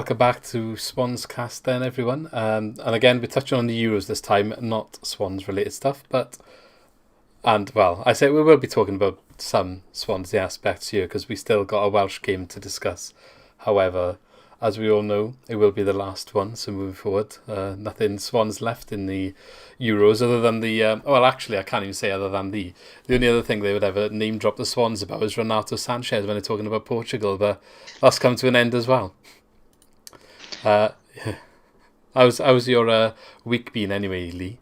welcome back to Swans Cast then, everyone. And again, we're touching on the Euros this time, not Swans related stuff, I say we will be talking about some Swansea aspects here because we still got a Welsh game to discuss. However, as we all know, it will be the last one, so moving forward, nothing Swans left in the Euros other than I can't even say other than the only other thing they would ever name drop the Swans about is Renato Sanchez when they're talking about Portugal, but that's come to an end as well. How's your week been anyway, Lee?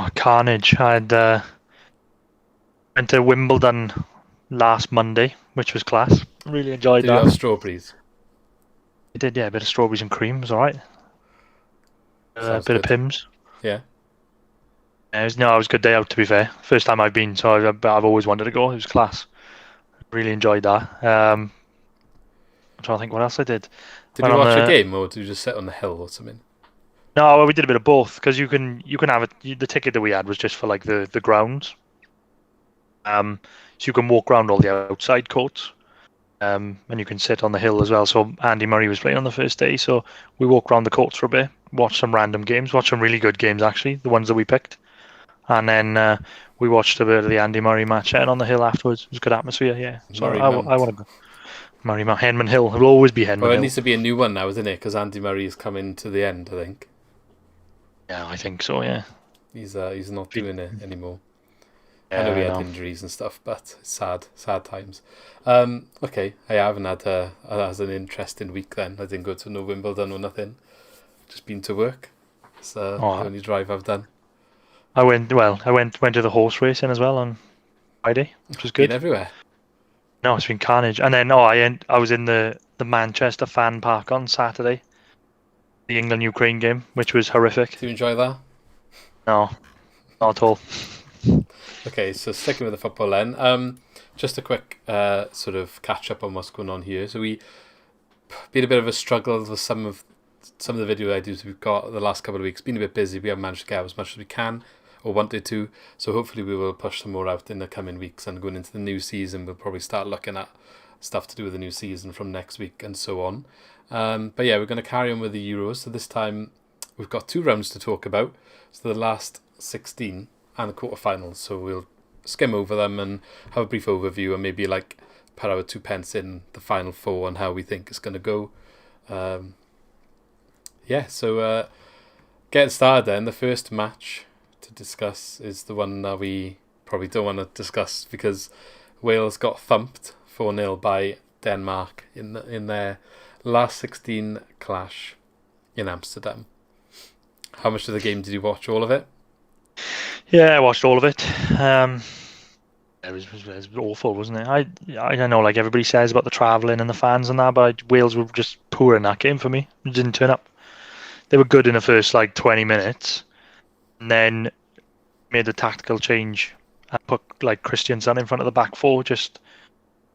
Oh, carnage. I went to Wimbledon last Monday, which was class. Really enjoyed Did that. you have strawberries? I did, yeah, a bit of strawberries and cream. It was alright. A bit of Pimm's. Yeah. It was a good day out, to be fair. First time I've been, so I've always wanted to go. It was class. Really enjoyed that. I'm trying to think what else I did. Did you watch a game or did you just sit on the hill or something? No, well, we did a bit of both because you can have it. The ticket that we had was just for like the grounds. So you can walk around all the outside courts. And you can sit on the hill as well. So Andy Murray was playing on the first day, so we walked around the courts for a bit, watched some random games, watched some really good games actually, the ones that we picked, and then we watched a bit of the Andy Murray match and on the hill afterwards. It was a good atmosphere, yeah. So I want to go. Murray Mount, Henman Hill. It will always be Henman Hill. Well, it needs to be a new one now, isn't it? Because Andy Murray is coming to the end, I think. Yeah, I think so. Yeah. He's not doing it anymore. I know he had injuries and stuff, but sad times. Okay, I haven't had an interesting week then. I didn't go to no Wimbledon or nothing. Just been to work. It's the only drive I've done. I went to the horse racing as well on Friday, which was good. Been everywhere. No, it's been carnage. And then I was in the Manchester fan park on Saturday. The England-Ukraine game, which was horrific. Did you enjoy that? No, not at all. Okay, so sticking with the football then, just a quick sort of catch up on what's going on here. So we been a bit of a struggle with some of the video ideas we've got the last couple of weeks. Been a bit busy. We haven't managed to get out as much as we can or wanted to. So hopefully we will push some more out in the coming weeks, and going into the new season, we'll probably start looking at stuff to do with the new season from next week and so on. But yeah, we're going to carry on with the Euros. So this time we've got 2 rounds to talk about. So the last 16 and the quarterfinals. So we'll skim over them and have a brief overview and maybe like put our 2 pence in the final 4 and how we think it's going to go. So getting started then, the first match to discuss is the one that we probably don't want to discuss because Wales got thumped 4-0 by Denmark in their last 16 clash in Amsterdam. How much of the game did you watch? All of it? Yeah, I watched all of it. It was awful, wasn't it? I don't know, like everybody says about the travelling and the fans and that, but Wales were just poor in that game for me. They didn't turn up. They were good in the first 20 minutes, and then made the tactical change and put Christiansen in front of the back 4, just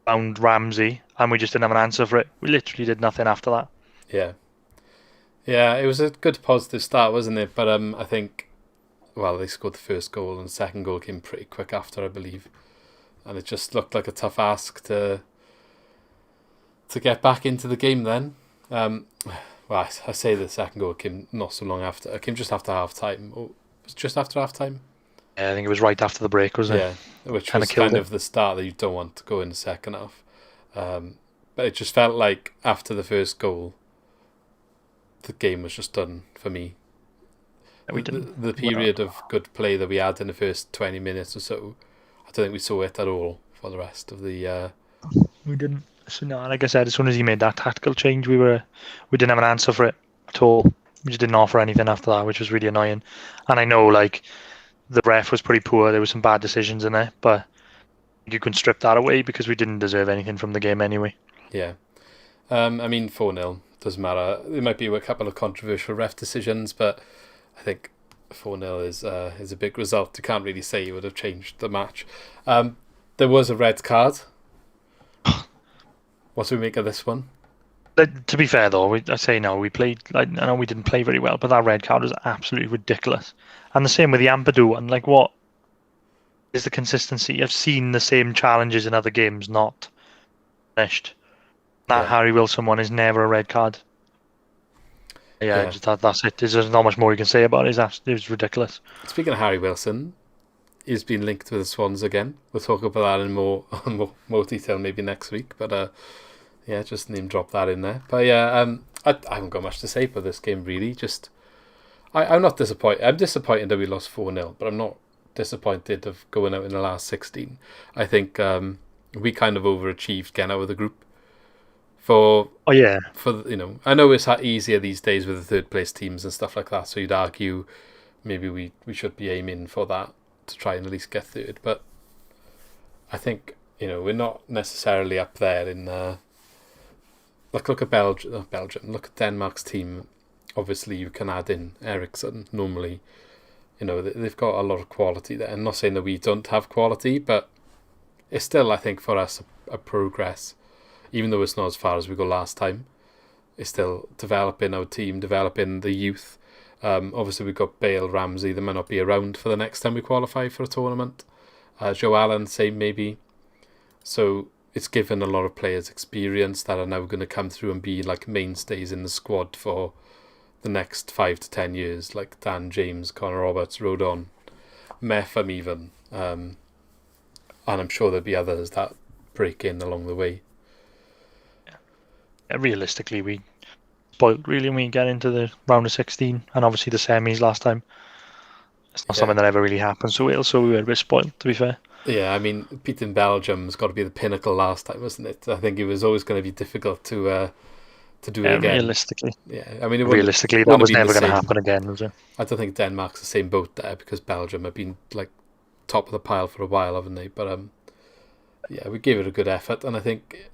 found Ramsey, and we just didn't have an answer for it. We literally did nothing after that. Yeah, it was a good positive start, wasn't it? But I think, they scored the first goal and the second goal came pretty quick after, I believe. And it just looked like a tough ask to get back into the game then. I say the second goal came not so long after. It came just after half-time. Oh, was it just after half-time? Yeah, I think it was right after the break, wasn't it? Yeah, which was kind of the start that you don't want to go in the second half. But it just felt like after the first goal, the game was just done for me. The period of good play that we had in the first 20 minutes or so, I don't think we saw it at all for the rest of the... We didn't. So no, like I said, as soon as he made that tactical change, we didn't have an answer for it at all. We just didn't offer anything after that, which was really annoying. And I know the ref was pretty poor. There were some bad decisions in there, but you can strip that away because we didn't deserve anything from the game anyway. Yeah. 4-0 doesn't matter. There might be a couple of controversial ref decisions, but I think 4-0 is a big result. You can't really say you would have changed the match. There was a red card. What do we make of this one? To be fair, though, we played. I know we didn't play very well, but that red card was absolutely ridiculous. And the same with the Ampadu one. What is the consistency? I've seen the same challenges in other games not finished. That Harry Wilson one is never a red card. Yeah, just that's it. There's not much more you can say about it. It was ridiculous. Speaking of Harry Wilson, he's been linked with the Swans again. We'll talk about that in more detail maybe next week. But just name drop that in there. But I haven't got much to say about this game really. Just I'm not disappointed. I'm disappointed that we lost 4-0, but I'm not disappointed of going out in the last 16. I think we kind of overachieved getting out of the group. For I know it's easier these days with the third place teams and stuff like that. So you'd argue maybe we should be aiming for that to try and at least get third. But I think we're not necessarily up there in. Look at Belgium. Look at Denmark's team. Obviously, you can add in Eriksson normally. They've got a lot of quality there. I'm not saying that we don't have quality, but it's still, I think, for us a progress. Even though it's not as far as we got last time, it's still developing our team, developing the youth. Obviously, we've got Bale, Ramsey. They might not be around for the next time we qualify for a tournament. Joe Allen, same maybe. So it's given a lot of players experience that are now going to come through and be like mainstays in the squad for the next 5 to 10 years, like Dan James, Connor Roberts, Rodon, Metham even. And I'm sure there'll be others that break in along the way. Realistically, we spoiled really when we get into the round of 16 and obviously the semis last time. It's not something that ever really happened so well, so we were a bit spoiled, to be fair. Yeah, I mean, beating Belgium's got to be the pinnacle last time, wasn't it? I think it was always going to be difficult to do it again. Realistically. Yeah, I mean, that was never going to happen again, was it? I don't think Denmark's the same boat there because Belgium have been like top of the pile for a while, haven't they? But we gave it a good effort, and I think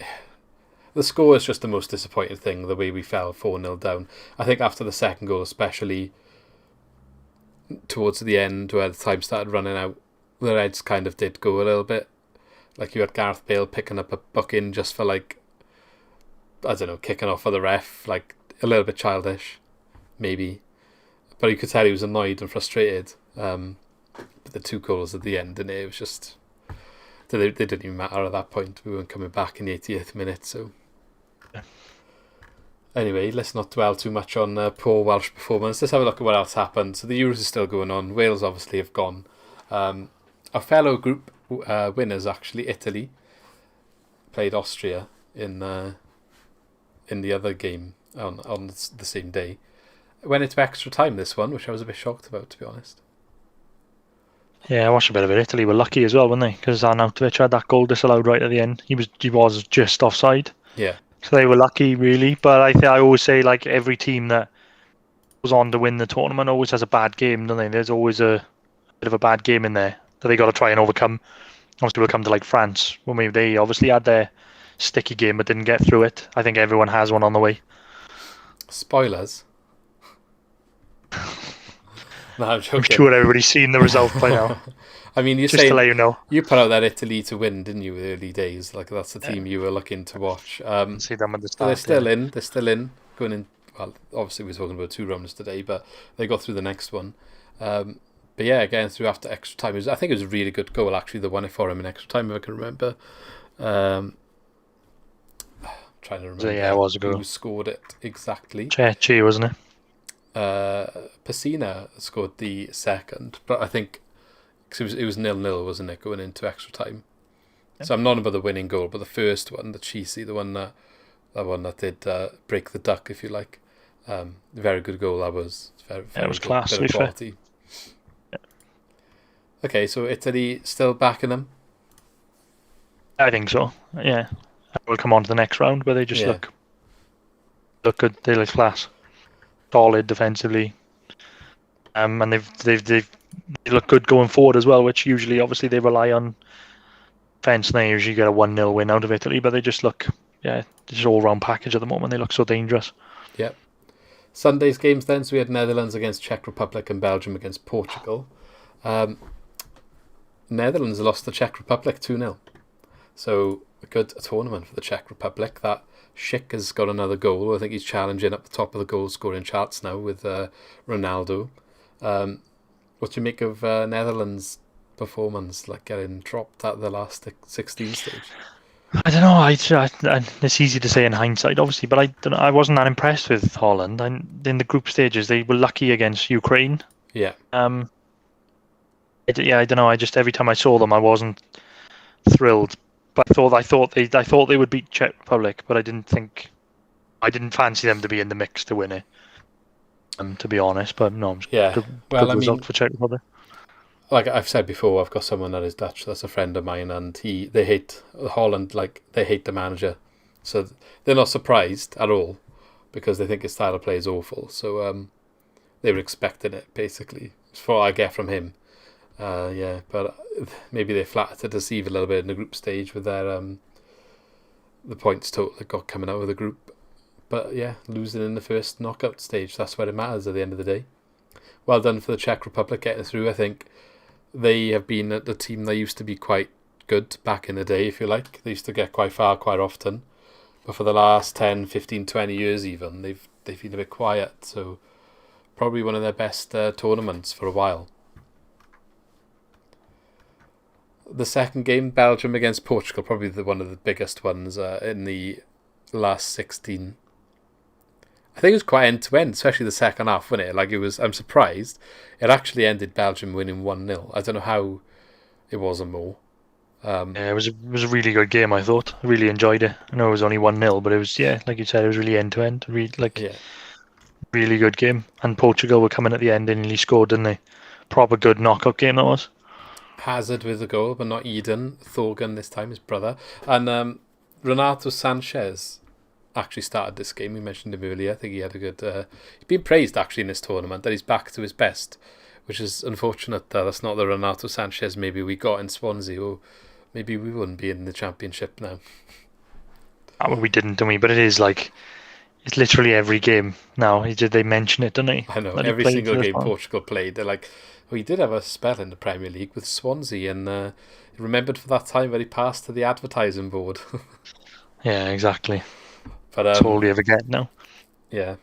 the score is just the most disappointing thing, the way we fell 4-0 down. I think after the second goal, especially towards the end where the time started running out, the Reds kind of did go a little bit. Like you had Gareth Bale picking up a booking just for kicking off for the ref, like a little bit childish, maybe. But you could tell he was annoyed and frustrated. But the 2 goals at the end, and it was just... They didn't even matter at that point. We weren't coming back in the 80th minute, so... Anyway, let's not dwell too much on poor Welsh performance. Let's have a look at what else happened. So the Euros is still going on. Wales obviously have gone. Our fellow group winners, actually, Italy, played Austria in the other game on the same day. Went into extra time, this one, which I was a bit shocked about, to be honest. Yeah, I watched a bit of it. Italy were lucky as well, weren't they? Because Arnautovic had that goal disallowed right at the end. He was just offside. Yeah. So they were lucky, really. But I always say, like, every team that goes on to win the tournament always has a bad game, don't they? There's always a bit of a bad game in there that they got to try and overcome. Obviously, we'll come to, like, France, when they obviously had their sticky game but didn't get through it. I think everyone has one on the way. Spoilers. No, I'm joking. I'm sure everybody's seen the result by now. I mean, just to let you know, you put out that Italy to win, didn't you? Early days, like that's the team you were looking to watch. See them at the start. They're still in. They're still in. Going in. Well, obviously we're talking about 2 rounds today, but they got through the next one. But yeah, getting through after extra time. I think it was a really good goal. Actually, they won it for him in extra time, if I can remember. Trying to remember. It was a goal. Who scored it exactly? Che, wasn't it? Pacina scored the second, but I think cause it was 0-0, wasn't it, going into extra time? Yeah. So I'm not about the winning goal, but the first one, the cheesy, the one that did break the duck, if you like. Very good goal that was. Very it was class. Bit of quality. Yeah. Okay, so Italy still backing them? I think so. Yeah, we'll come on to the next round, where they just look good. They look class. Solid defensively, and they look good going forward as well. Which usually, obviously, they rely on defense. And they usually get a 1-0 win out of Italy, but they just look, just all round package at the moment. They look so dangerous. Yep. Sunday's games then. So we had Netherlands against Czech Republic and Belgium against Portugal. Netherlands lost to Czech Republic 2-0. So a good tournament for the Czech Republic. That Schick has got another goal. I think he's challenging up the top of the goal scoring charts now with Ronaldo. What do you make of Netherlands' performance, like getting dropped at the last 16 stage? I don't know. It's easy to say in hindsight, obviously, but I don't know, I wasn't that impressed with Holland. In the group stages, they were lucky against Ukraine. Yeah. I don't know. I just every time I saw them, I wasn't thrilled. But I thought they would beat Czech Republic, but I didn't fancy them to be in the mix to win it. To be honest, but no, Yeah. Well, good I result mean, for Czech Republic. like I've said before, I've got someone that is Dutch. That's a friend of mine, and they hate Holland. Like they hate the manager, so they're not surprised at all because they think his style of play is awful. So they were expecting it basically. That's what I get from him. Yeah, but maybe they flattered to deceive a little bit in the group stage with their the points total they got coming out of the group. But yeah, losing in the first knockout stage, that's where it matters at the end of the day. Well done for the Czech Republic getting through. I think they have been the team that used to be quite good back in the day, if you like. They used to get quite far quite often. But for the last 10, 15, 20 years even, they've been a bit quiet. So probably one of their best tournaments for a while. The second game, Belgium against Portugal, probably one of the biggest ones in the last 16. I think it was quite end to end, especially the second half, wasn't it? Like it was. I'm surprised. It actually ended Belgium winning 1-0. I don't know how it wasn't more. Yeah, it was a really good game. I thought. I really enjoyed it. I know it was only 1-0, but it was like you said, it was really end to end. Yeah. Really good game. And Portugal were coming at the end and nearly scored, didn't they? Proper good knockout game that was. Hazard with the goal, but not Eden. Thorgan this time, his brother. And Renato Sanchez actually started this game. We mentioned him earlier. I think he had a good... he's been praised actually in this tournament that he's back to his best, which is unfortunate that that's not the Renato Sanchez maybe we got in Swansea, or maybe we wouldn't be in the championship now. We didn't, didn't we? But it is like... It's literally every game now. They mention it, don't they? I know, That he every played single for game Swans. Portugal played, they're like, well, he did have a spell in the Premier League with Swansea, and remembered for that time when he passed to the advertising board. Yeah, exactly. But That's all we ever get now. yeah,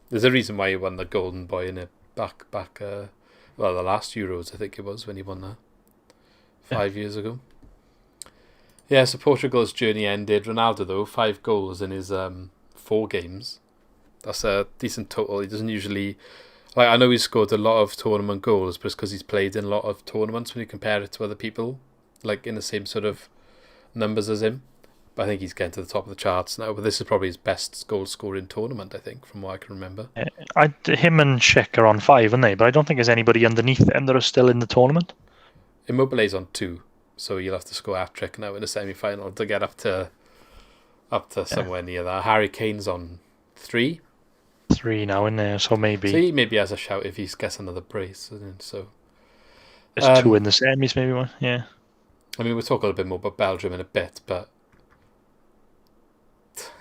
there's a reason why he won the Golden Boy in it back. Well, the last Euros I think it was when he won that 5 years ago. Yeah, so Portugal's journey ended. Ronaldo though, 5 goals in his 4 games. That's a decent total. He doesn't usually... Like, I know he's scored a lot of tournament goals, but it's because he's played in a lot of tournaments when you compare it to other people, like in the same sort of numbers as him. But I think he's getting to the top of the charts now. But this is probably his best goal scoring tournament, I think, from what I can remember. Him and Schick are on 5, aren't they? But I don't think there's anybody underneath them that are still in the tournament. Immobile's on 2, so you'll have to score a hat-trick now in the semi-final to get up to somewhere near that. Harry Kane's on 3. 3 now in there, so maybe So he maybe has a shout if he gets another brace. So there's 2 in the semis, maybe one. Yeah. I mean, we'll talk a little bit more about Belgium in a bit, but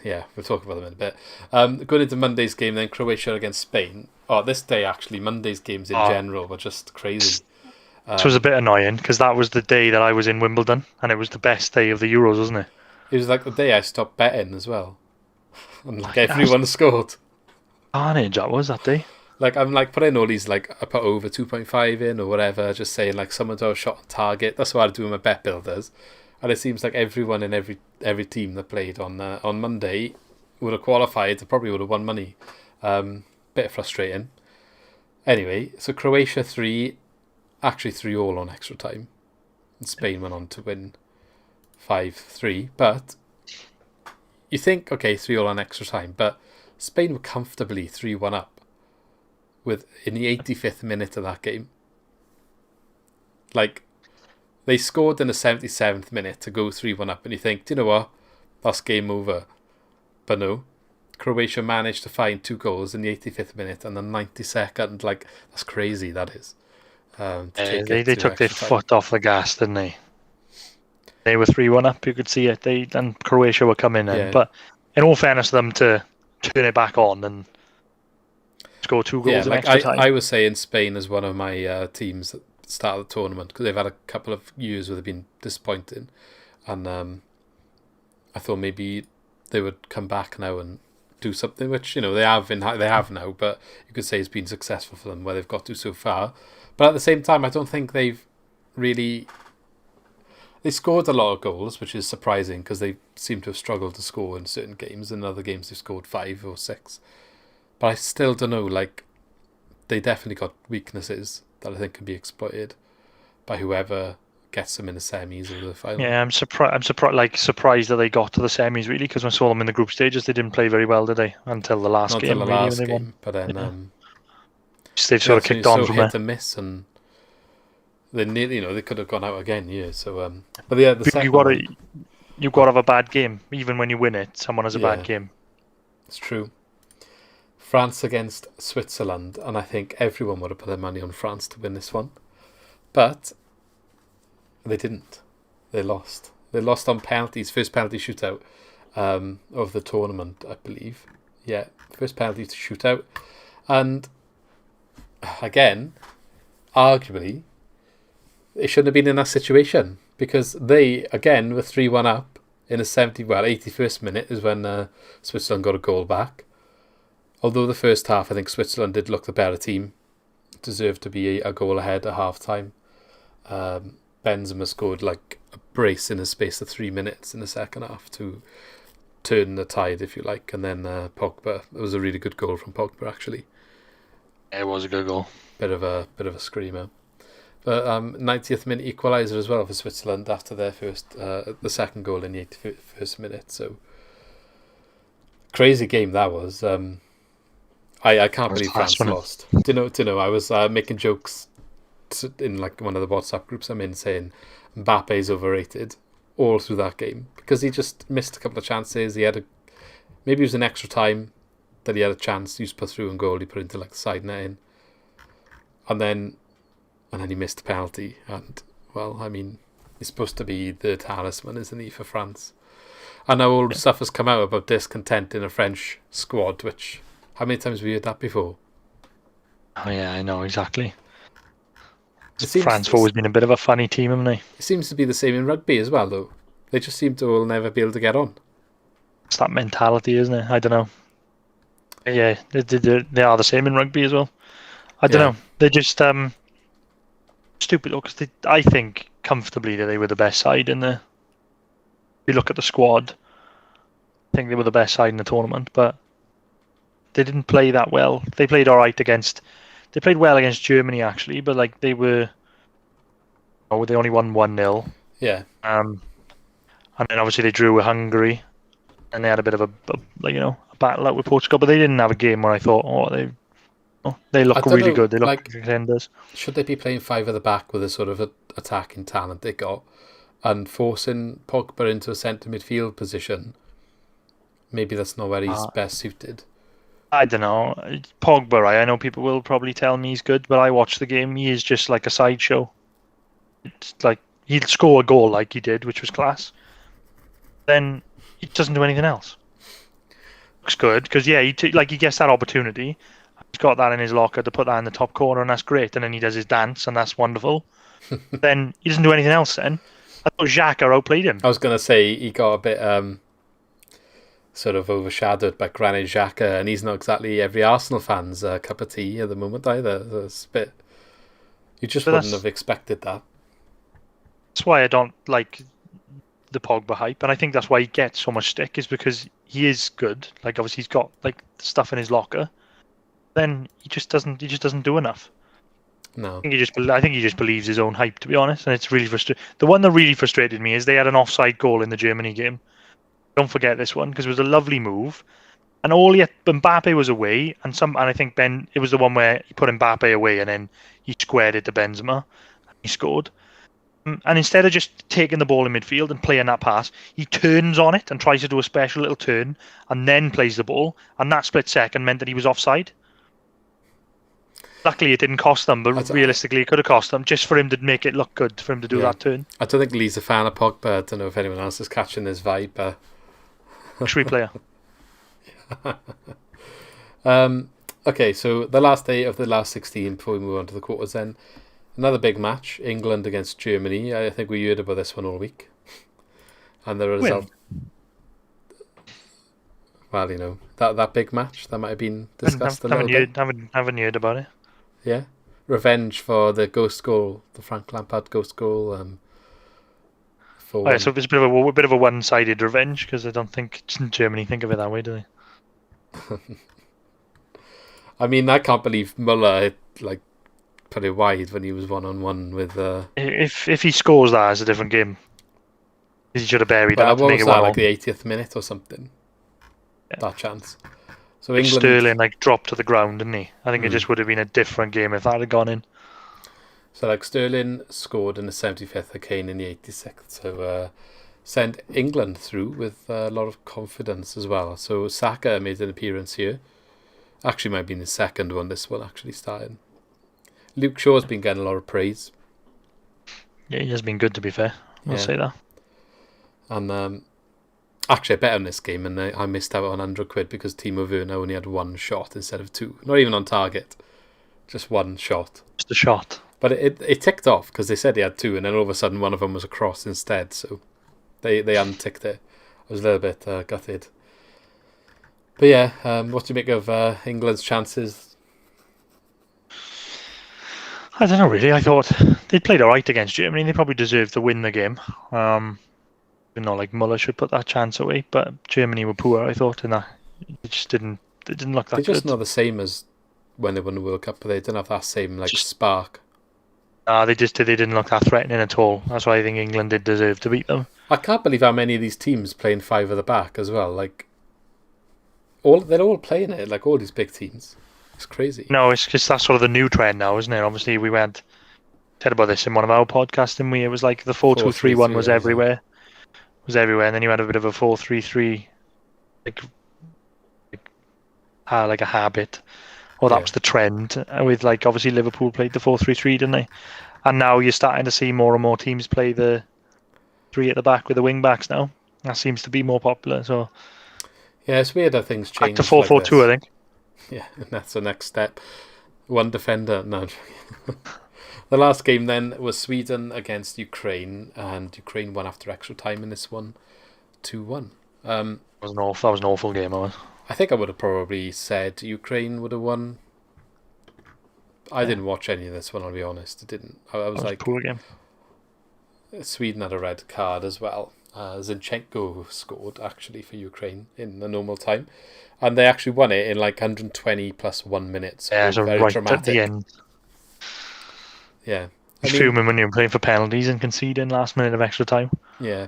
yeah, we'll talk about them in a bit. Going into Monday's game then, Croatia against Spain. Oh, this day actually, Monday's games in general were just crazy. This was a bit annoying because that was the day that I was in Wimbledon, and it was the best day of the Euros, wasn't it? It was like the day I stopped betting as well, and like everyone scored. Carnage that was that day. Like I'm like putting all these like I put over 2.5 in or whatever, just saying like someone to have a shot on target. That's what I do with my bet builders, and it seems like everyone in every team that played on Monday would have qualified. Probably would have won money. Bit frustrating. Anyway, so Croatia 3, actually 3-3 on extra time, and Spain went on to win 5-3. But you think, okay, 3-3 on extra time, but Spain were comfortably 3-1 up in the 85th minute of that game. Like, they scored in the 77th minute to go 3-1 up, and you think, do you know what? That's game over. But no. Croatia managed to find 2 goals in the 85th minute and the 92nd. Like, that's crazy, that is. They took their foot off the gas, didn't they? They were 3-1 up, you could see it. And Croatia were coming in. But in all fairness to them, to turn it back on and score 2 goals in extra time. I was saying Spain as one of my teams at the start of the tournament because they've had a couple of years where they've been disappointing, and I thought maybe they would come back now and do something, which they have now, but you could say it's been successful for them where they've got to so far. But at the same time, I don't think they've really. They scored a lot of goals, which is surprising because they seem to have struggled to score in certain games. In other games, they've scored 5 or 6. But I still don't know. Like, they definitely got weaknesses that I think can be exploited by whoever gets them in the semis or the final. Yeah, I'm surprised that they got to the semis really, because when I saw them in the group stages, they didn't play very well, did they? Until the last Not game, until the really, last when they game, won. but then They've sort of kicked on so from hit there. and miss, and they nearly, they could have gone out again. Yeah. So but yeah, the second You've got to have a bad game, even when you win it. Someone has a bad game. It's true. France against Switzerland, and I think everyone would have put their money on France to win this one, but they didn't. They lost. They lost on penalties. First penalty shootout of the tournament, I believe. Yeah, first penalty to shootout, and again, arguably, it shouldn't have been in that situation because they again were 3-1 up in the 81st minute is when Switzerland got a goal back. Although the first half, I think Switzerland did look the better team, deserved to be a goal ahead at half time. Benzema scored like a brace in the space of 3 minutes in the second half to turn the tide, if you like. And then Pogba, it was a really good goal from Pogba actually. It was a good goal. Bit of a screamer. But 90th minute equaliser as well for Switzerland after their the second goal in the 81st minute. So crazy game that was. I can't believe France lost. Do you know? I was making jokes in like one of the WhatsApp groups I'm in, saying Mbappe's overrated all through that game because he just missed a couple of chances. He had maybe it was an extra time that he had a chance. He just put through and goal. He put into like the side netting, and then he missed a penalty. And well, I mean, he's supposed to be the talisman, isn't he, for France? And now all the stuff has come out about discontent in a French squad, which. How many times have we heard that before? Oh yeah, I know, exactly. France have always been a bit of a funny team, haven't they? It seems to be the same in rugby as well, though. They just seem to all never be able to get on. It's that mentality, isn't it? I don't know. Yeah, they are the same in rugby as well. I don't know. They're just stupid, though, because I think comfortably that they were the best side in the... If you look at the squad, I think they were the best side in the tournament, but they didn't play that well. They played all right they played well against Germany actually, but like they only won 1-0. Yeah. And then obviously they drew with Hungary, and they had a bit of a battle out with Portugal, but they didn't have a game where I thought, they look really good. They look like contenders. Should they be playing 5 at the back with a sort of attacking talent they got, and forcing Pogba into a centre midfield position? Maybe that's not where he's best suited. I don't know. Pogba, I know people will probably tell me he's good, but I watched the game. He is just like a sideshow. It's like he'll score a goal like he did, which was class. Then he doesn't do anything else. Looks good because he gets that opportunity. He's got that in his locker to put that in the top corner, and that's great. And then he does his dance, and that's wonderful. Then he doesn't do anything else. Then I thought Xhaka outplayed him. I was going to say he got a bit sort of overshadowed by Granit Xhaka, and he's not exactly every Arsenal fan's cup of tea at the moment either. So it's a bit, you just wouldn't have expected that. That's why I don't like the Pogba hype, and I think that's why he gets so much stick, is because he is good. Like obviously he's got like stuff in his locker. Then he just doesn't do enough. No, I think he just believes his own hype, to be honest, and it's really frustrating. The one that really frustrated me is they had an offside goal in the Germany game. Don't forget this one because it was a lovely move, and Mbappe was away, and I think it was the one where he put Mbappe away and then he squared it to Benzema, and he scored. And instead of just taking the ball in midfield and playing that pass, he turns on it and tries to do a special little turn and then plays the ball, and that split second meant that he was offside. Luckily, it didn't cost them, but realistically, it could have cost them just for him to make it look good for him to do that turn. I don't think Lee's a fan of Pogba. I don't know if anyone else is catching this vibe, but. Luxury player. Okay, so the last day of the last 16 before we move on to the quarters then. Another big match, England against Germany. I think we heard about this one all week. And the result... Well, that big match, that might have been discussed a little bit. Haven't heard about it. Yeah. Revenge for the ghost goal, the Frank Lampard ghost goal. 4-1. So it's a bit of a one-sided revenge because I don't think Germany think of it that way, do they? I mean, I can't believe Muller put it wide when he was 1-on-1 with. If he scores that, it's a different game. He should have buried Well, that to what make was it that, 1-1. like the 80th minute or something? Yeah. That chance. So If England. Sterling dropped to the ground, didn't he? I think it Mm. just would have been a different game if that had gone in. So Sterling scored in the 75th, Kane in the 86th. So sent England through with a lot of confidence as well. So Saka made an appearance here. Actually, might have been his second one. This one actually started. Luke Shaw's been getting a lot of praise. Yeah, he has been good, to be fair. I'll say that. And actually, I bet on this game, and I missed out on £100 because Timo Werner only had one shot instead of two. Not even on target, just one shot. Just a shot. But it ticked off because they said he had two, and then all of a sudden one of them was a cross instead. So they unticked it. I was a little bit gutted. But yeah, what do you make of England's chances? I don't know, really. I thought they played all right against Germany. They probably deserved to win the game. Muller should put that chance away, but Germany were poor, I thought, and it just didn't look that good. They're just not the same as when they won the World Cup, but they didn't have that same spark. They didn't look that threatening at all. That's why I think England did deserve to beat them. I can't believe how many of these teams playing five at the back as well. They're all playing it, all these big teams. It's crazy. No, it's because that's sort of the new trend now, isn't it? Obviously, we said about this in one of our podcasts, didn't we? It was like the 4-2-3-1 was everywhere. Was everywhere, and then you had a bit of a 4-3-3, like a habit. Or that was the trend with obviously Liverpool played the 4-3-3, didn't they? And now you're starting to see more and more teams play the three at the back with the wing backs now. That seems to be more popular. So yeah, it's weird how things change. Back to 4-4-2, I think. Yeah, and that's the next step. One defender. No. The last game then was Sweden against Ukraine, and Ukraine won after extra time in this one, 2-1. That was an awful game. I think I would have probably said Ukraine would have won. I didn't watch any of this one, I'll be honest. I was like, poor game. Sweden had a red card as well. Zinchenko scored actually for Ukraine in the normal time, and they actually won it in 120 plus 1 minute. So so very right dramatic. at the end. Yeah. Fuming when you're playing for penalties and conceding last minute of extra time. Yeah.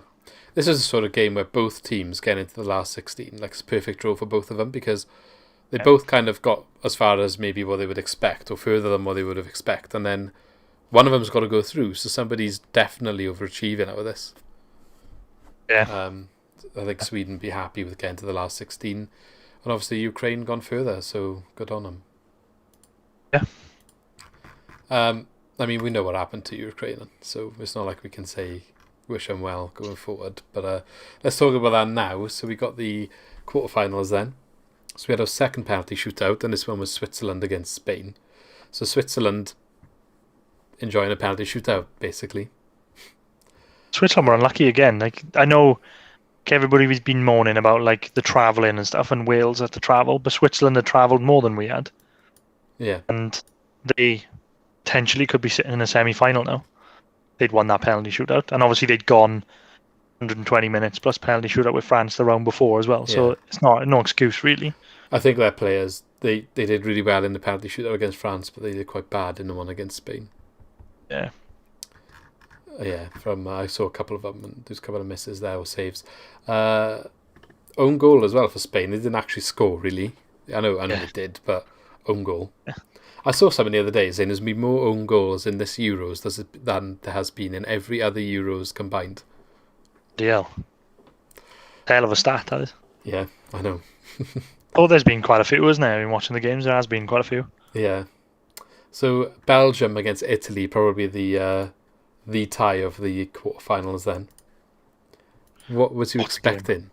This is the sort of game where both teams get into the last 16. It's a perfect draw for both of them because they both kind of got as far as maybe what they would expect or further than what they would have expected. And then one of them's got to go through. So somebody's definitely overachieving out of this. Yeah. I think Sweden be happy with getting to the last 16. And obviously Ukraine gone further. So good on them. Yeah. We know what happened to Ukraine. So it's not like we can say wish them well going forward. But let's talk about that now. So we got the quarterfinals then. So we had our second penalty shootout, and this one was Switzerland against Spain. So Switzerland enjoying a penalty shootout, basically. Switzerland were unlucky again. I know everybody's been moaning about the travelling and stuff, and Wales had to travel, but Switzerland had travelled more than we had. Yeah. And they potentially could be sitting in a semi-final now. They'd won that penalty shootout, and obviously they'd gone 120 minutes plus penalty shootout with France the round before as well. So it's no excuse really. I think their players they did really well in the penalty shootout against France, but they did quite bad in the one against Spain. Yeah. I saw a couple of them, and there's a couple of misses there or saves. Own goal as well for Spain. They didn't actually score really. I know they did, but own goal. Yeah. I saw someone the other day saying there's been more own goals in this Euros than there has been in every other Euros combined. Hell of a stat, that is. Yeah, I know. There's been quite a few, isn't there? I've been watching the games. There has been quite a few. Yeah. So Belgium against Italy, probably the tie of the quarterfinals then. What was you expecting?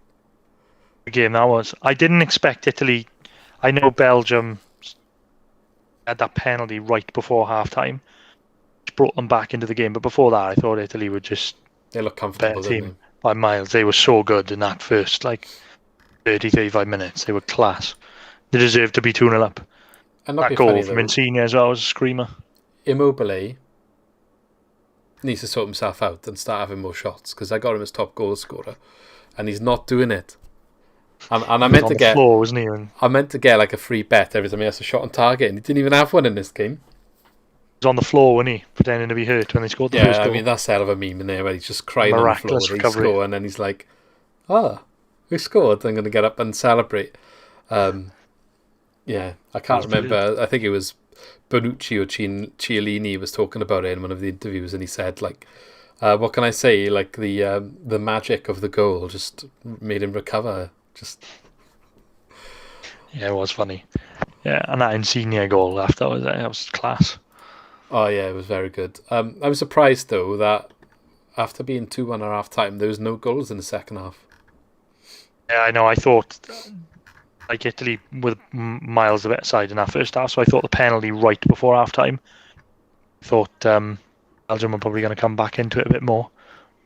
The game that was. I didn't expect Italy. I know Belgium had that penalty right before half-time, which brought them back into the game. But before that, I thought Italy would just... They looked comfortable, didn't they? By miles. They were so good in that first 30-35 minutes. They were class. They deserved to be 2-0 up. And that goal from Insigne as well was a screamer. Immobile needs to sort himself out and start having more shots, because I got him as top goal scorer, and he's not doing it. And I meant to get floor, wasn't he? And I meant to get like a free bet every time he has a shot on target, and he didn't even have one in this game. he was on the floor, wasn't he, pretending to be hurt when they scored the first Yeah, goal. I mean that's hell of a meme in there where he's just crying Miraculous on the floor that he recovery. scored, and then he's like, we scored. I'm going to get up and celebrate. Yeah, I can't remember. I think it was Bonucci or Cialini was talking about it in one of the interviews, and he said like, what can I say? Like the magic of the goal just made him recover. Just Yeah, it was funny. Yeah, and that Insigne goal after that was class. oh yeah, it was very good. I was surprised though that after being 2-1 at half time, there was no goals in the second half. Yeah, I know. I thought like Italy were miles the better side in that first half, so I thought the penalty right before half time. Thought Belgium were probably going to come back into it a bit more,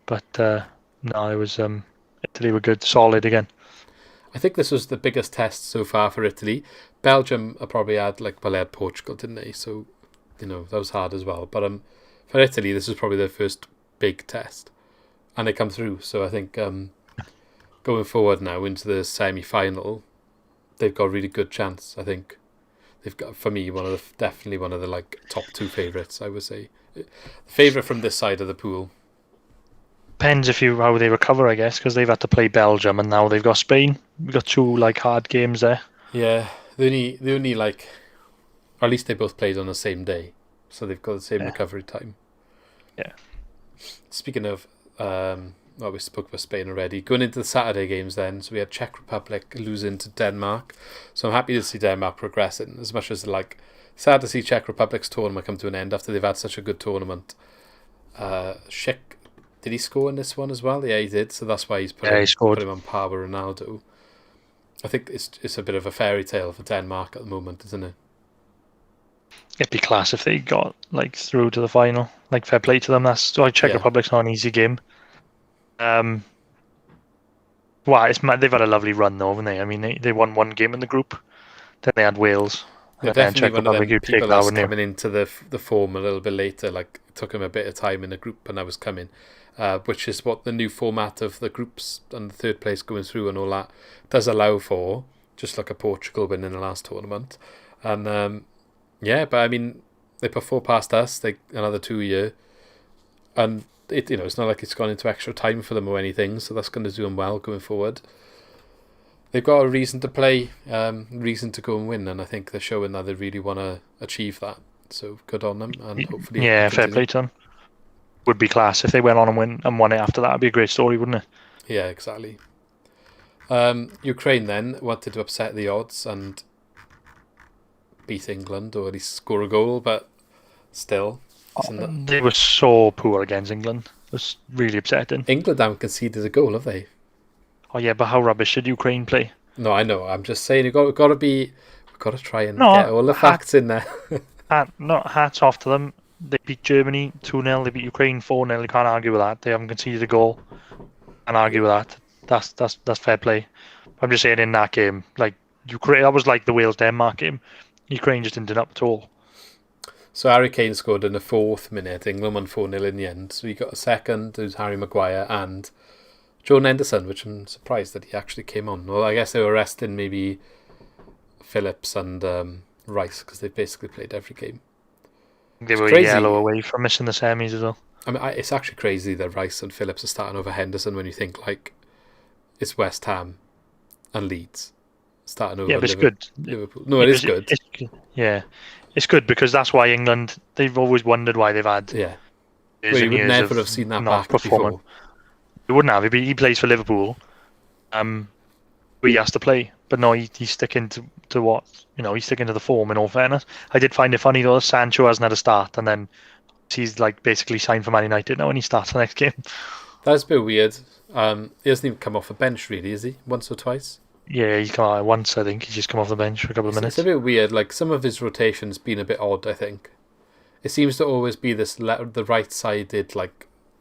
but no, it was Italy were good, solid again. I think this was the biggest test so far for Italy. Belgium probably had they had Portugal, didn't they? So that was hard as well. But for Italy, this is probably their first big test, and they come through. So I think going forward now into the semi-final, they've got a really good chance. I think they've got, for me, definitely one of the top two favourites. I would say favourite from this side of the pool. Depends how they recover, I guess, because they've had to play Belgium and now they've got Spain. We've got two hard games there. Yeah, they only or at least they both played on the same day, so they've got the same recovery time. Yeah. Speaking of, we spoke about Spain already. Going into the Saturday games then, so we had Czech Republic losing to Denmark. So I'm happy to see Denmark progressing, as much as sad to see Czech Republic's tournament come to an end after they've had such a good tournament. Schick, did he score in this one as well? Yeah, he did. So that's why he's put him on par with Ronaldo. I think it's a bit of a fairy tale for Denmark at the moment, isn't it? It'd be class if they got through to the final. Fair play to them. That's Czech Republic's not an easy game. They've had a lovely run though, haven't they? I mean, they won one game in the group. Then they had Wales. They're definitely one of them people that's coming into the form a little bit later. It took them a bit of time in the group, and that was coming. Which is what the new format of the groups and the third place going through and all that does allow for, just like a Portugal win in the last tournament. And but I mean, they put 4 past us, another 2 year, and it's not like it's gone into extra time for them or anything, so that's going to do them well going forward. They've got a reason to play, reason to go and win, and I think they're showing that they really want to achieve that. So good on them, and hopefully fair play to them. Would be class if they went on and won it after that. It'd be a great story, wouldn't it? Yeah, exactly. Ukraine then wanted to upset the odds and beat England, or at least score a goal, but still. They were so poor against England. It was really upsetting. England haven't conceded a goal, have they? Oh yeah, but how rubbish should Ukraine play? No, I know. I'm just saying we've got to try and get all the facts in there. Hats off to them. They beat Germany 2-0. They beat Ukraine 4-0. You can't argue with that. They haven't conceded a goal. Can't argue with that. That's fair play. I'm just saying in that game, Ukraine, that was the Wales-Denmark game. Ukraine just didn't turn up at all. So Harry Kane scored in the 4th minute. England won 4-0 in the end. So you got a second, who's Harry Maguire, and Jordan Henderson, which I'm surprised that he actually came on. Well, I guess they were resting maybe Phillips and Rice, because they basically played every game. They were yellow away from missing the semis as well. I mean, it's actually crazy that Rice and Phillips are starting over Henderson when you think it's West Ham and Leeds starting over. Yeah, but it's good. Liverpool. No, it is good. It's good because that's why England. They've always wondered why they've had. Yeah, you would never have seen that back before. You wouldn't have. He plays for Liverpool. He has to play, but no, he's sticking to what he's sticking to the form. In all fairness, I did find it funny though. Sancho hasn't had a start, and then he's basically signed for Man United now, and he starts the next game. That's a bit weird. He hasn't even come off the bench, really, is he? Once or twice? Yeah, he's come out once. I think he's just come off the bench for a couple of minutes. It's a bit weird. Some of his rotations been a bit odd. I think it seems to always be the right-sided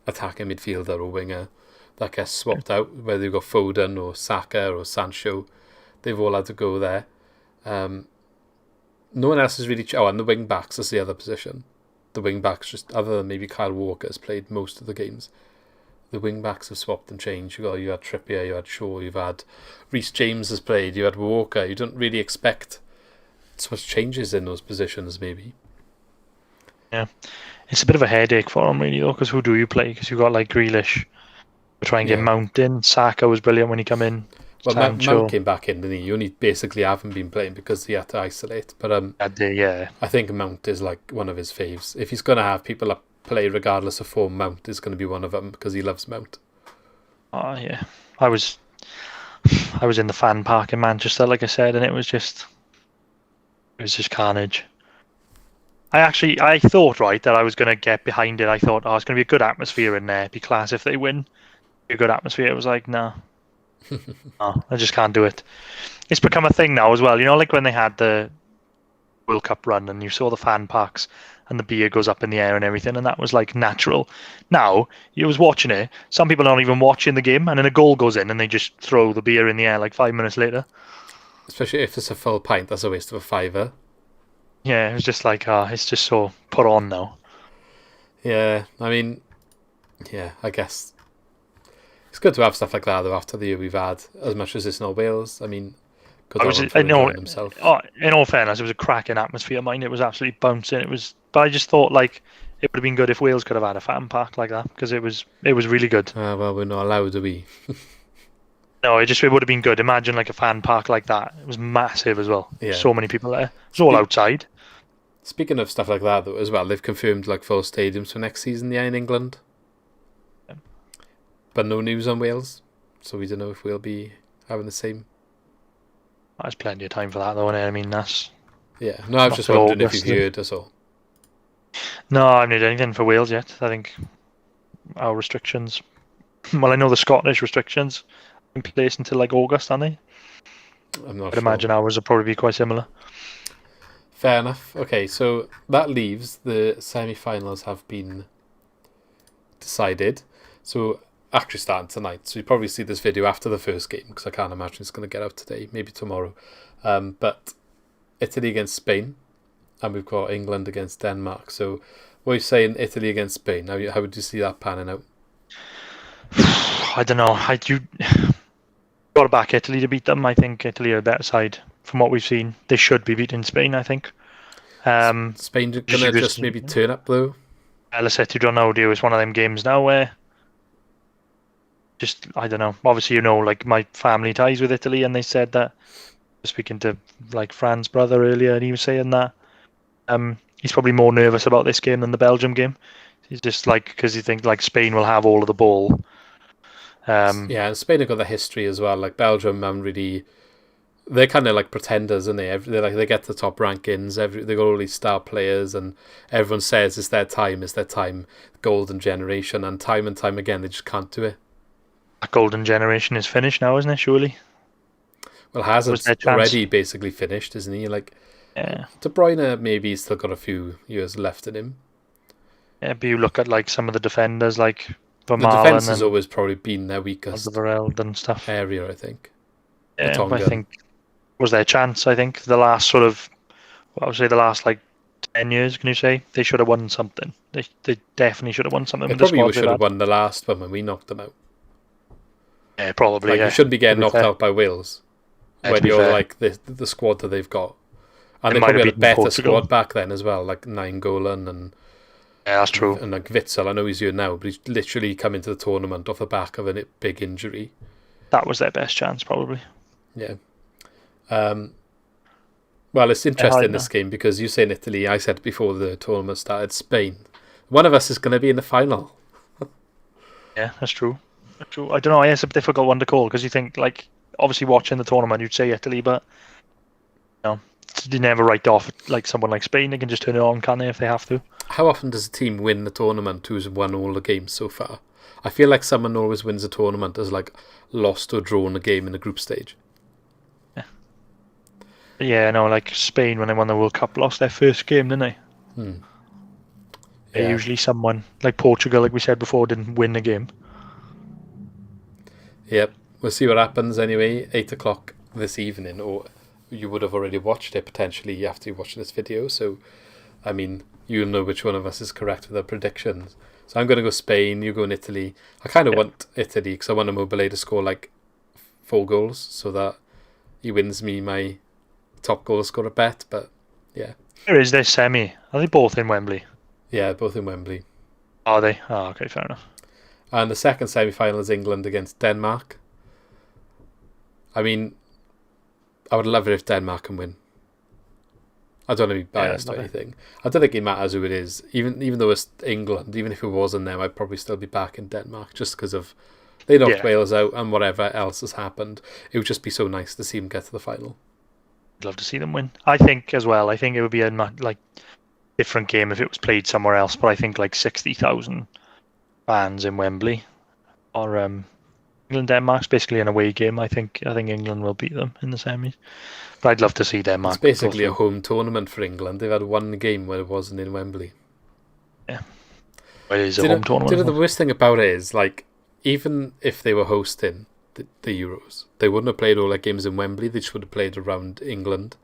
attacking midfielder or winger that gets swapped out, whether you go Foden or Saka or Sancho. They've all had to go there. No one else is really... and the wing backs is the other position. the wing backs, just other than maybe Kyle Walker, has played most of the games. The wing backs have swapped and changed. You had Trippier, you had Shaw, you've had Reece James has played, you had Walker. You don't really expect so much changes in those positions, maybe. Yeah, it's a bit of a headache for them, really, though, because who do you play? Because you've got like Grealish. We're trying to get Mount in. Saka was brilliant when he came in. Well, Mount came back in, didn't he? You only basically haven't been playing because he had to isolate. But I think Mount is like one of his faves. If he's going to have people that play regardless of form, Mount is going to be one of them because he loves Mount. Oh yeah, I was in the fan park in Manchester, like I said, and it was just carnage. I thought, right, that I was going to get behind it. I thought, it's going to be a good atmosphere in there. It'd be class if they win. A good atmosphere. It was like, no, I just can't do it. It's become a thing now as well. You know, like when they had the World Cup run and you saw the fan parks and the beer goes up in the air and everything, and that was like natural. Now, you was watching it, some people aren't even watching the game, and then a goal goes in and they just throw the beer in the air like 5 minutes later. Especially if it's a full pint, that's a waste of a fiver. Yeah, it was just like, it's just so put on now. Yeah, I mean, I guess it's good to have stuff like that though after the year we've had, as much as it's not Wales. I mean, I know. In all fairness, it was a cracking atmosphere. Mine, it was absolutely bouncing. But I just thought like it would have been good if Wales could have had a fan park like that because it was really good. Well, we're not allowed, are we? No, it would have been good. Imagine like a fan park like that. It was massive as well. Yeah. So many people there. It was all outside. Speaking of stuff like that though, as well, they've confirmed like full stadiums for next season. In England. Yeah. But no news on Wales, so we don't know if we'll be having the same. There's plenty of time for that, though. I mean, that's... Yeah, no, I was just wondering if you've heard, that's all. No, I haven't heard anything for Wales yet. I think our restrictions... Well, I know the Scottish restrictions in place until, like, August, aren't they? I'm not I'd imagine ours will probably be quite similar. Fair enough. Okay, so that leaves the semi-finals have been decided. So... actually starting tonight, so you probably see this video after the first game because I can't imagine it's going to get out today, maybe tomorrow. But Italy against Spain, and we've got England against Denmark. So what are you saying, Italy against Spain? How would you see that panning out? I don't know. Got to back Italy to beat them. I think Italy are a better side from what we've seen. They should be beating Spain, I think. Spain going to just maybe turn up though? Let's say you don't know, it's one of them games now where just, I don't know. Obviously, like my family ties with Italy, and they said that. Speaking to like Fran's brother earlier, and he was saying that he's probably more nervous about this game than the Belgium game. He's just like because he thinks like Spain will have all of the ball. Yeah, and Spain have got the history as well. Like Belgium, they're kind of like pretenders, aren't they? They get the top rankings. They got all these star players, and everyone says it's their time, golden generation, and time again they just can't do it. That golden generation is finished now, isn't it? Surely. Well, Hazard's already basically finished, isn't he? Like, yeah. De Bruyne maybe he's still got a few years left in him. Yeah, but you look at like some of the defenders, like the defense has always probably been their weakest and stuff area, I think. Yeah, I think was their chance. I think the last sort of, I would say the last like 10 years. Can you say they should have won something? They definitely should have won something. They probably should have won the last one when we knocked them out. Yeah, probably. Like, you shouldn't be getting knocked out by Wales when you're like the squad that they've got, and they probably had a better squad back then as well, like Nainggolan and yeah, that's true. And like Witsel, I know he's here now, but he's literally come into the tournament off the back of a big injury. That was their best chance, probably. Yeah. Well, it's interesting this game because you say in Italy, I said before the tournament started, Spain. One of us is going to be in the final. Yeah, that's true. I don't know. It's a difficult one to call because you think, like, obviously watching the tournament, you'd say Italy, but you never write off like someone like Spain. They can just turn it on, can't they, if they have to? How often does a team win the tournament who's won all the games so far? I feel like someone always wins a tournament as like lost or drawn a game in the group stage. Yeah, no, like Spain when they won the World Cup lost their first game, didn't they? Yeah. Usually someone like Portugal, like we said before, didn't win the game. Yep, we'll see what happens anyway. 8 o'clock this evening, or you would have already watched it potentially after you watched this video. So, I mean, you'll know which one of us is correct with our predictions. So I'm going to go Spain, you go in Italy. I kind of want Italy because I want Immobile to score like 4 goals so that he wins me my top goal scorer bet. But yeah. Where is their semi? Are they both in Wembley? Yeah, both in Wembley. Are they? Oh, okay, fair enough. And the second semi-final is England against Denmark. I mean, I would love it if Denmark can win. I don't want to be biased or anything. I don't think it matters who it is. Even though it's England, even if it wasn't them, I'd probably still be back in Denmark just because of they knocked Wales out and whatever else has happened. It would just be so nice to see them get to the final. I'd love to see them win. I think as well. I think it would be a different game if it was played somewhere else. But I think 60,000 fans in Wembley or England Denmark's basically an away game. I think England will beat them in the semis. But I'd love to see Denmark. It's basically a home tournament for England. They've had one game where it wasn't in Wembley. Yeah, well, it is a home tournament. Do you know the worst thing about it is even if they were hosting the Euros, they wouldn't have played all their games in Wembley. They just would have played around England.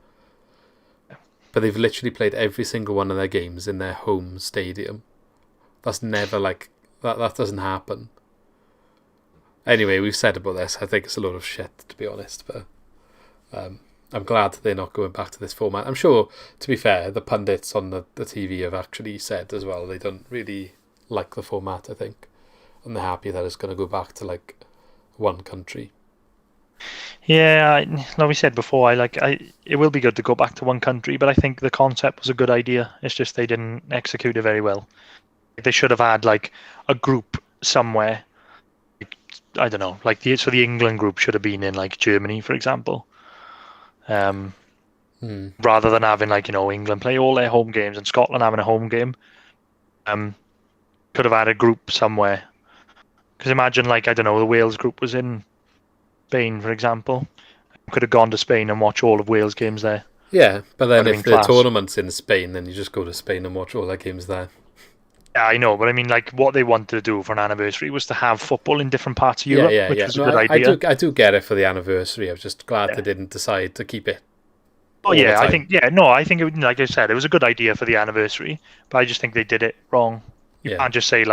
Yeah. But they've literally played every single one of their games in their home stadium. That's never that doesn't happen. Anyway, we've said about this. I think it's a lot of shit, to be honest. But I'm glad they're not going back to this format. I'm sure, to be fair, the pundits on the TV have actually said as well they don't really like the format, I think. And they're happy that it's going to go back to one country. Yeah, like we said before, it will be good to go back to one country, but I think the concept was a good idea. It's just they didn't execute it very well. They should have had a group somewhere. I don't know, the England group should have been in Germany, for example. Rather than having England play all their home games and Scotland having a home game. Could have had a group somewhere. Because imagine the Wales group was in Spain, for example. Could have gone to Spain and watch all of Wales games there. Yeah, but then if the tournament's in Spain, then you just go to Spain and watch all their games there. Yeah, I know, but I mean, what they wanted to do for an anniversary was to have football in different parts of Europe, which was a good idea. I do get it for the anniversary. I was just glad they didn't decide to keep it. Oh yeah, I think it would, like I said, it was a good idea for the anniversary, but I just think they did it wrong. You can't just say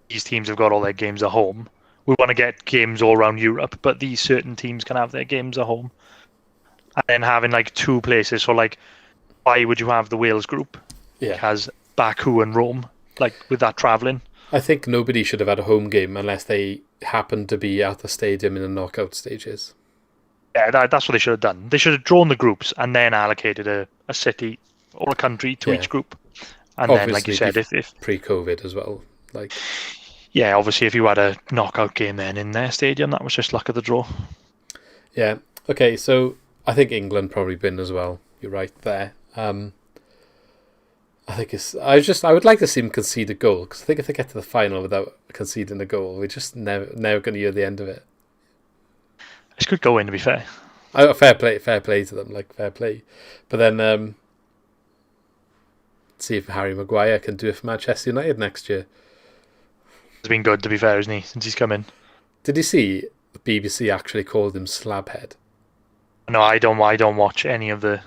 these teams have got all their games at home. We want to get games all around Europe, but these certain teams can have their games at home. And then having 2 places, so why would you have the Wales group? Yeah, it has Baku and Rome. With that travelling, I think nobody should have had a home game unless they happened to be at the stadium in the knockout stages. Yeah, that's what they should have done. They should have drawn the groups and then allocated a city or a country to each group. And obviously, then, like you said, if pre-COVID as well, yeah, obviously, if you had a knockout game then in their stadium, that was just luck of the draw. Yeah. Okay, so I think England probably win as well. You're right there. I think I would like to see them concede a goal because I think if they get to the final without conceding a goal, we're just never going to hear the end of it. It's good going, to be fair. Fair play to them, fair play. But then see if Harry Maguire can do it for Manchester United next year. It's been good, to be fair, isn't he, since he's come in? Did you see the BBC actually called him Slabhead? No, I don't watch any of the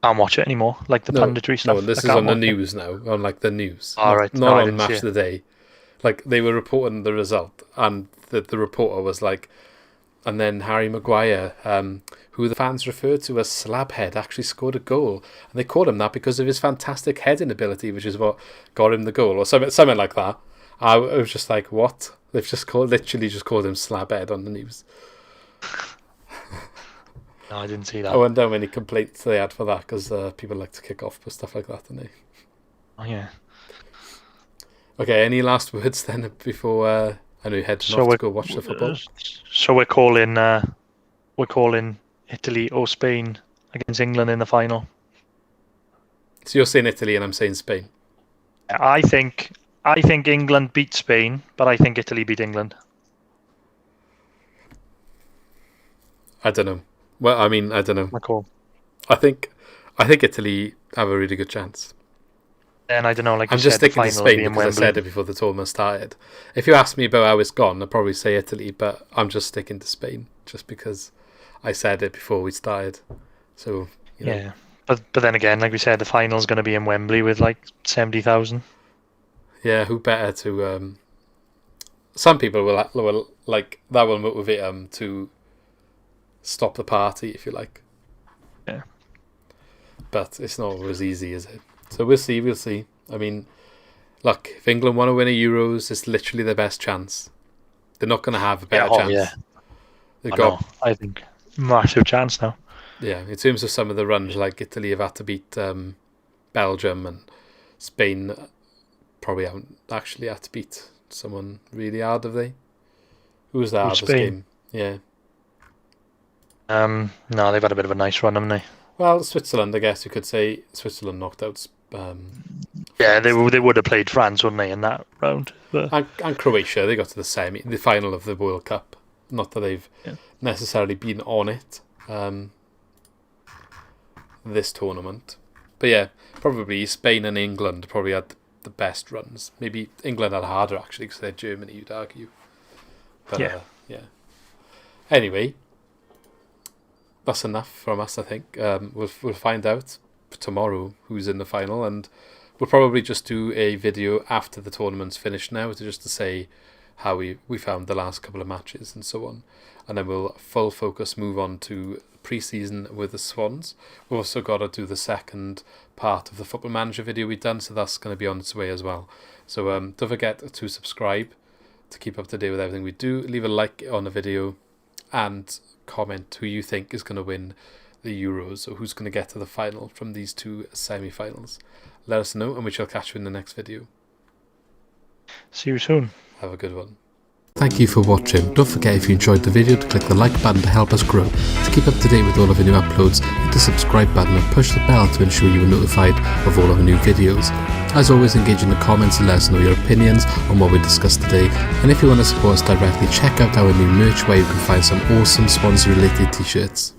can't watch it anymore, the punditry stuff. No, this is on the news now, on the news. Right. Not on Match of the Day. They were reporting the result, and the reporter was and then Harry Maguire, who the fans referred to as Slabhead, actually scored a goal. And they called him that because of his fantastic heading ability, which is what got him the goal, or something like that. I was just what? They've literally just called him Slabhead on the news. No, I didn't see that. I wonder how many complaints they had for that, because people like to kick off with stuff like that, don't they? Oh, yeah. Okay, any last words then before I know you're heading off to go watch the football? So we're calling Italy or Spain against England in the final. So you're saying Italy and I'm saying Spain? I think England beat Spain, but I think Italy beat England. I don't know. Well, I mean, I don't know. Cool. I think Italy have a really good chance. And I don't know, I'm just sticking to Spain because I said it before the tournament started. If you ask me about how it's gone, I'd probably say Italy, but I'm just sticking to Spain just because I said it before we started. So, yeah, But then again, like we said, the final's going to be in Wembley with like 70,000. Yeah, who better to? Some people will like that will motivate them to stop the party, if you like. Yeah. But it's not always easy, is it? So we'll see. We'll see. I mean, look, if England want to win a Euros, it's literally their best chance. They're not going to have a better chance. Yeah. They've got, I think, massive chance now. yeah, in terms of some of the runs, like Italy have had to beat Belgium, and Spain probably haven't actually had to beat someone really hard, have they? Who was the hardest game? Yeah. No, they've had a bit of a nice run, haven't they? Well, Switzerland, I guess you could say. Switzerland knocked out. Yeah, they would have played France, wouldn't they, in that round? But... And Croatia, they got to the final of the World Cup. Not that they've necessarily been on it this tournament. But yeah, probably Spain and England probably had the best runs. Maybe England had harder, actually, because they're Germany, you'd argue. But yeah. Anyway, that's enough from us, I think. We'll find out tomorrow who's in the final, and we'll probably just do a video after the tournament's finished now, just to say how we found the last couple of matches and so on. And then we'll full focus move on to pre-season with the Swans. We've also got to do the second part of the Football Manager video we've done, so that's going to be on its way as well. So don't forget to subscribe to keep up to date with everything we do. Leave a like on the video and comment who you think is going to win the Euros, or who's going to get to the final from these two semi-finals. Let us know, and we shall catch you in the next video. See you soon. Have a good one. Thank you for watching. Don't forget, if you enjoyed the video, to click the like button to help us grow. To keep up to date with all of our new uploads, hit the subscribe button and push the bell to ensure you are notified of all of our new videos. As always, engage in the comments and let us know your opinions on what we discussed today. And if you want to support us directly, check out our new merch where you can find some awesome Swans related t-shirts.